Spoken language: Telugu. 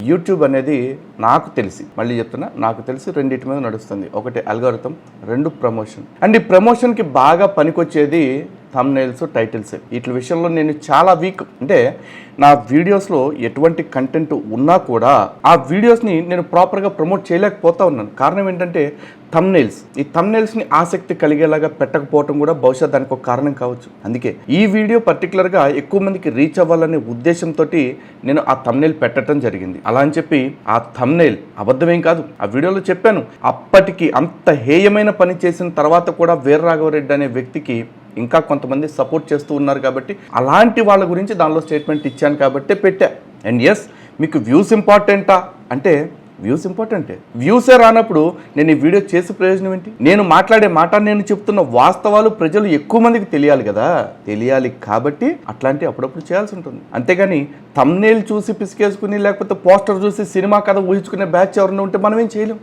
యూట్యూబ్ అనేది నాకు తెలిసి మళ్ళీ చెప్తున్నా నాకు తెలిసి రెండింటి మీద నడుస్తుంది. ఒకటి అల్గోరిథం, రెండు ప్రమోషన్. అండ్ ఈ ప్రమోషన్కి బాగా పనికొచ్చేది థంబ్నెయిల్స్, టైటిల్స్. వీటి విషయంలో నేను చాలా వీక్. అంటే నా వీడియోస్లో ఎటువంటి కంటెంట్ ఉన్నా కూడా ఆ వీడియోస్ని నేను ప్రాపర్గా ప్రమోట్ చేయలేకపోతా ఉన్నాను. కారణం ఏంటంటే థంబ్నెయిల్స్. ఈ థంబ్నెయిల్స్ని ఆసక్తి కలిగేలాగా పెట్టకపోవడం కూడా బహుశా దానికి ఒక కారణం కావచ్చు. అందుకే ఈ వీడియో పర్టికులర్గా ఎక్కువ మందికి రీచ్ అవ్వాలనే ఉద్దేశంతో నేను ఆ థంబ్నెయిల్ పెట్టడం జరిగింది. అలా అని చెప్పి ఆ థంబ్నెయిల్ అబద్ధమేం కాదు. ఆ వీడియోలో చెప్పాను, అప్పటికి అంత హేయమైన పని చేసిన తర్వాత కూడా వీర రాఘవరెడ్డి అనే వ్యక్తికి ఇంకా కొంతమంది సపోర్ట్ చేస్తూ ఉన్నారు కాబట్టి అలాంటి వాళ్ళ గురించి దానిలో స్టేట్మెంట్ ఇచ్చాను కాబట్టి పెట్టా. అండ్ ఎస్, మీకు వ్యూస్ ఇంపార్టెంటా అంటే వ్యూస్ ఇంపార్టెంటే. వ్యూసే రానప్పుడు నేను ఈ వీడియో చేసే ప్రయోజనం ఏంటి? నేను మాట్లాడే మాట, నేను చెప్తున్న వాస్తవాలు ప్రజలు ఎక్కువ మందికి తెలియాలి కదా. తెలియాలి కాబట్టి అట్లాంటివి అప్పుడప్పుడు చేయాల్సి ఉంటుంది. అంతేగాని థంబ్నెయిల్ చూసి పిసికేసుకుని లేకపోతే పోస్టర్ చూసి సినిమా కథ ఊహించుకునే బ్యాచ్ ఎవరైనా ఉంటే మనం ఏం చేయలేం.